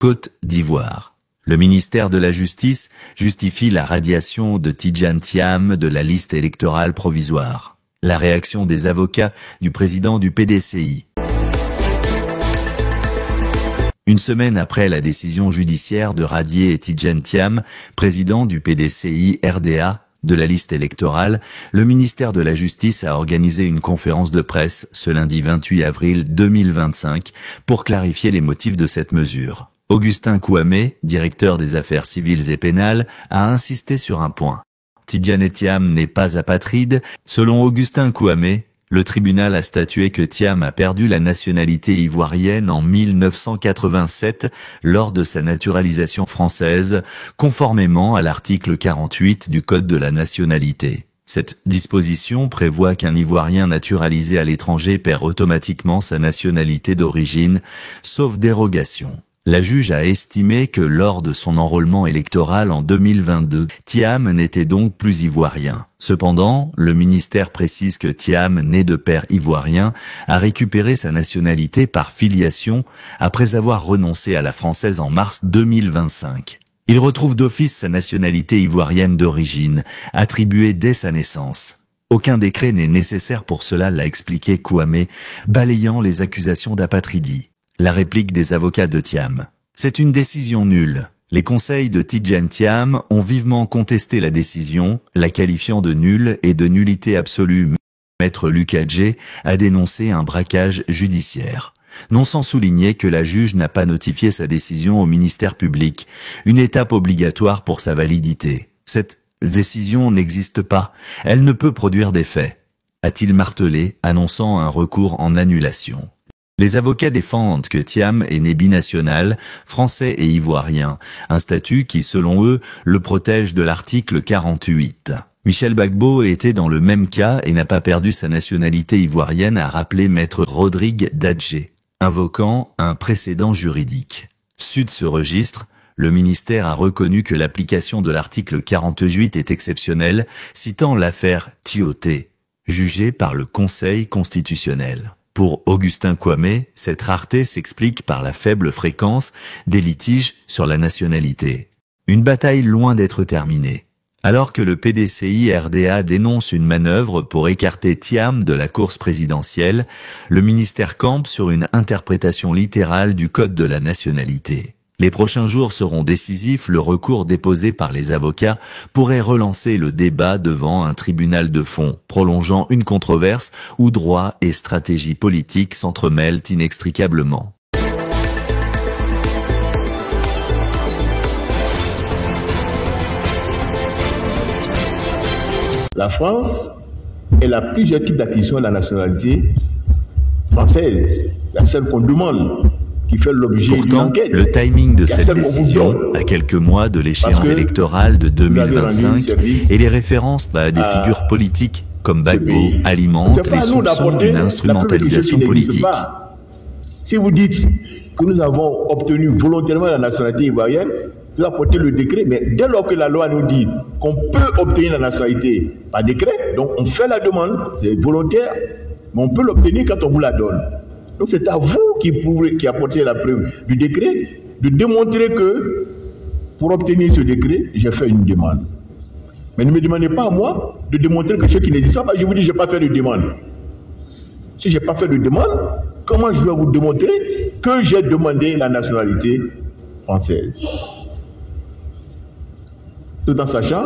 Côte d'Ivoire. Le ministère de la Justice justifie la radiation de Tidjane Thiam de la liste électorale provisoire. La réaction des avocats du président du PDCI. Une semaine après la décision judiciaire de radier Tidjane Thiam, président du PDCI RDA, de la liste électorale, le ministère de la Justice a organisé une conférence de presse ce lundi 28 avril 2025 pour clarifier les motifs de cette mesure. Augustin Kouamé, directeur des affaires civiles et pénales, a insisté sur un point. Tidjane Thiam n'est pas apatride. Selon Augustin Kouamé, le tribunal a statué que Thiam a perdu la nationalité ivoirienne en 1987 lors de sa naturalisation française, conformément à l'article 48 du Code de la nationalité. Cette disposition prévoit qu'un Ivoirien naturalisé à l'étranger perd automatiquement sa nationalité d'origine, sauf dérogation. La juge a estimé que lors de son enrôlement électoral en 2022, Thiam n'était donc plus ivoirien. Cependant, le ministère précise que Thiam, né de père ivoirien, a récupéré sa nationalité par filiation après avoir renoncé à la française en mars 2025. Il retrouve d'office sa nationalité ivoirienne d'origine, attribuée dès sa naissance. Aucun décret n'est nécessaire pour cela, l'a expliqué Kouamé, balayant les accusations d'apatridie. La réplique des avocats de Thiam. C'est une décision nulle. Les conseils de Tidjane Thiam ont vivement contesté la décision, la qualifiant de nulle et de nullité absolue. Maître Lucadjé a dénoncé un braquage judiciaire. Non sans souligner que la juge n'a pas notifié sa décision au ministère public, une étape obligatoire pour sa validité. Cette décision n'existe pas, elle ne peut produire d'effet, a-t-il martelé, annonçant un recours en annulation. Les avocats défendent que Thiam est né binational, français et ivoirien, un statut qui, selon eux, le protège de l'article 48. Michel Gbagbo était dans le même cas et n'a pas perdu sa nationalité ivoirienne, a rappelé maître Rodrigue Dadjé, invoquant un précédent juridique. Su de ce registre, le ministère a reconnu que l'application de l'article 48 est exceptionnelle, citant l'affaire Tioté, jugée par le Conseil constitutionnel. Pour Augustin Kouamé, cette rareté s'explique par la faible fréquence des litiges sur la nationalité. Une bataille loin d'être terminée. Alors que le PDCI RDA dénonce une manœuvre pour écarter Thiam de la course présidentielle, le ministère campe sur une interprétation littérale du Code de la nationalité. Les prochains jours seront décisifs, le recours déposé par les avocats pourrait relancer le débat devant un tribunal de fond, prolongeant une controverse où droit et stratégie politique s'entremêlent inextricablement. La France elle a plusieurs types d'acquisition de la nationalité française, la seule qu'on demande. Qui fait l'objet d'une enquête. Le timing de cette décision, à quelques mois de l'échéance électorale de 2025, et les références à des figures politiques comme Gbagbo alimentent les soupçons d'une instrumentalisation politique. Si vous dites que nous avons obtenu volontairement la nationalité ivoirienne, vous apportez le décret, mais dès lors que la loi nous dit qu'on peut obtenir la nationalité par décret, donc on fait la demande, c'est volontaire, mais on peut l'obtenir quand on vous la donne. Donc c'est à vous qui apportez la preuve du décret, de démontrer que pour obtenir ce décret, j'ai fait une demande. Mais ne me demandez pas à moi de démontrer que ce qui n'existe pas, je vous dis, je n'ai pas fait de demande. Si je n'ai pas fait de demande, comment je vais vous démontrer que j'ai demandé la nationalité française? Tout en sachant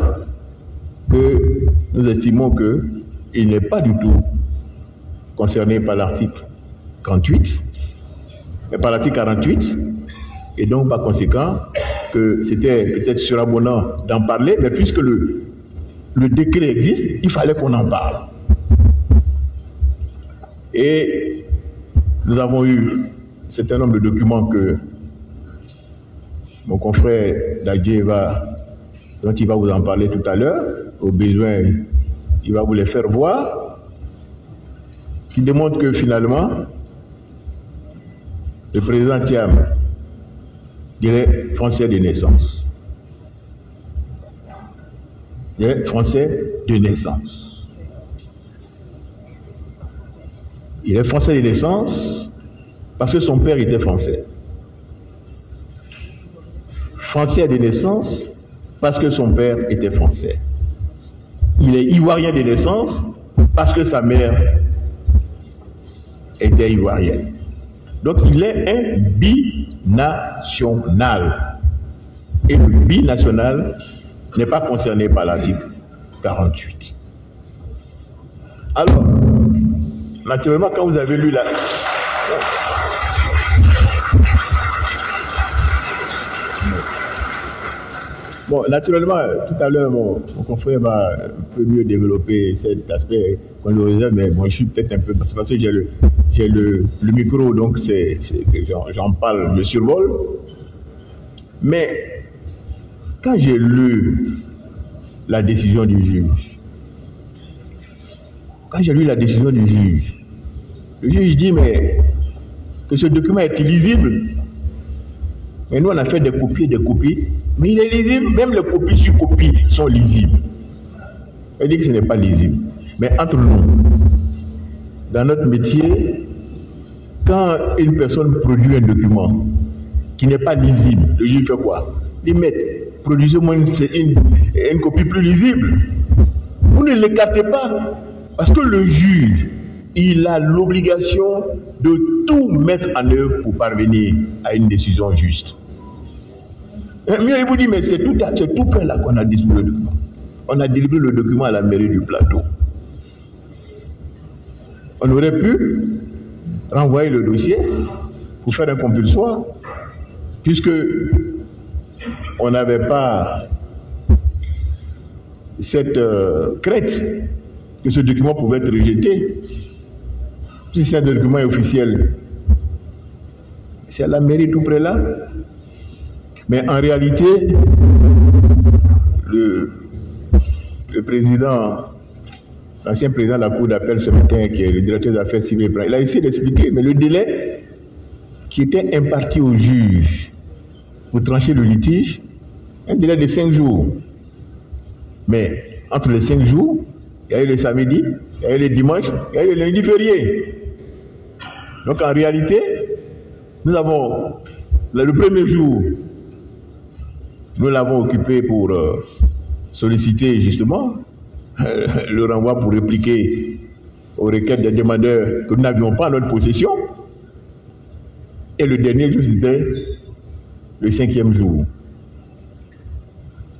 que nous estimons qu'il n'est pas du tout concerné par l'article 48, mais par l'article 48, et donc par conséquent que c'était peut-être surabondant d'en parler, mais puisque le décret existe, il fallait qu'on en parle. Et nous avons eu un certain nombre de documents que mon confrère Dadjé dont il va vous en parler tout à l'heure, au besoin, il va vous les faire voir, qui démontrent que finalement, le président Thiam, il est français de naissance. Il est français de naissance. Il est français de naissance parce que son père était français. français de naissance parce que son père était français. Il est ivoirien de naissance parce que sa mère était ivoirienne. Donc il est un binational. Et le binational n'est pas concerné par l'article 48. Alors, naturellement, quand vous avez lu la... Bon, naturellement, tout à l'heure, mon confrère va un peu mieux développer cet aspect colorisé, mais moi, je suis peut-être un peu... C'est parce que j'ai le micro, donc c'est que j'en parle, je survole. Mais quand j'ai lu la décision du juge, le juge dit, mais que ce document est illisible. Mais nous, on a fait des copies, mais il est lisible. Même les copies sur copies sont lisibles. Elle dit que ce n'est pas lisible. Mais entre nous, dans notre métier, quand une personne produit un document qui n'est pas lisible, le juge fait quoi? Il dit, produisez-moi une copie plus lisible. Vous ne l'écartez pas. Parce que le juge, il a l'obligation de tout mettre en œuvre pour parvenir à une décision juste. Mieux, il vous dit, mais c'est tout près là qu'on a distribué le document. On a délivré le document à la mairie du Plateau. On aurait pu renvoyer le dossier pour faire un compulsoire, puisque on n'avait pas cette crainte que ce document pouvait être rejeté. Si c'est un document officiel, c'est à la mairie tout près là. Mais en réalité, le président, l'ancien président de la Cour d'appel ce matin, qui est le directeur des affaires civiles, il a essayé d'expliquer, mais le délai qui était imparti au juge pour trancher le litige, un délai de 5 jours. Mais entre les 5 jours, il y a eu le samedi, il y a eu le dimanche, il y a eu le lundi férié. Donc en réalité, nous avons le premier jour, nous l'avons occupé pour solliciter justement le renvoi pour répliquer aux requêtes des demandeurs que nous n'avions pas en notre possession. Et le dernier jour, c'était le 5e jour.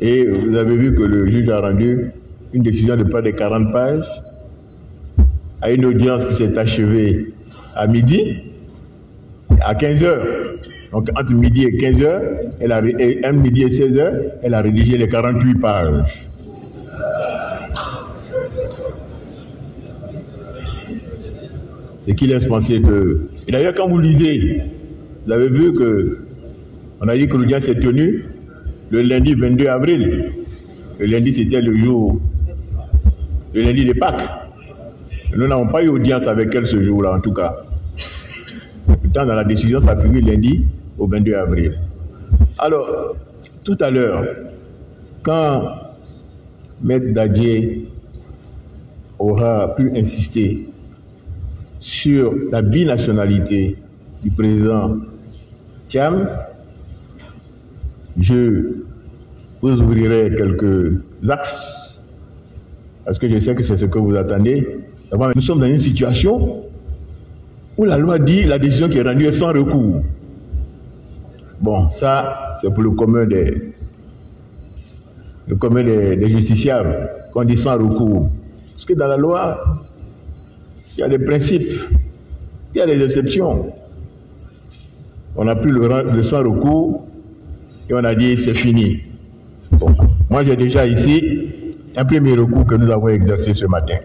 Et vous avez vu que le juge a rendu une décision de près de 40 pages à une audience qui s'est achevée à midi, à 15h. Donc entre midi et 15h, midi et 16h, elle a rédigé les 48 pages. Ce qui laisse penser que... Et d'ailleurs, quand vous lisez, vous avez vu que on a dit que l'audience s'est tenue le lundi 22 avril. Le lundi, c'était le lundi de Pâques. Nous n'avons pas eu audience avec elle ce jour-là, en tout cas. Pourtant, dans la décision, ça figure lundi au 22 avril. Alors, tout à l'heure, quand Maître Dadjié aura pu insister sur la binationalité du président Thiam, je vous ouvrirai quelques axes, parce que je sais que c'est ce que vous attendez. D'abord, nous sommes dans une situation où la loi dit la décision qui est rendue est sans recours. Bon, ça, c'est pour le commun des justiciables, qu'on dit sans recours. Parce que dans la loi, il y a des principes, il y a des exceptions. On a pris le sans recours et on a dit c'est fini. Bon, moi j'ai déjà ici un premier recours que nous avons exercé ce matin.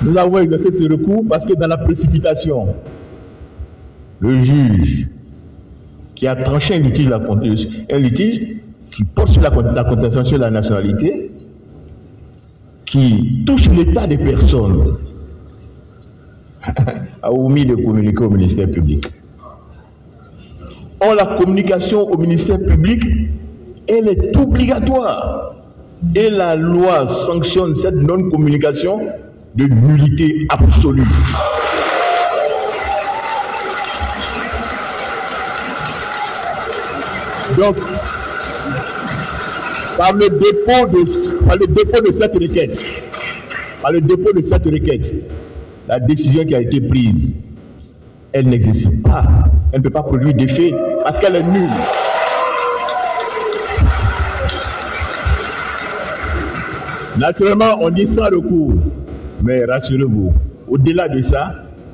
Nous avons exercé ce recours parce que dans la précipitation, le juge qui a tranché un litige qui porte sur la contestation de la nationalité, qui touche l'état des personnes, a omis de communiquer au ministère public. Or, la communication au ministère public, elle est obligatoire. Et la loi sanctionne cette non-communication de nullité absolue. Donc, par le dépôt de cette requête, la décision qui a été prise, elle n'existe pas. Elle ne peut pas produire d'effet parce qu'elle est nulle. Naturellement, on dit sans recours. Mais rassurez-vous, au-delà de ça,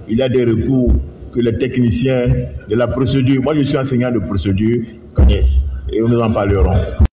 il y a des recours que les techniciens de la procédure, moi je suis enseignant de procédure, connaissent. Et nous en parlerons.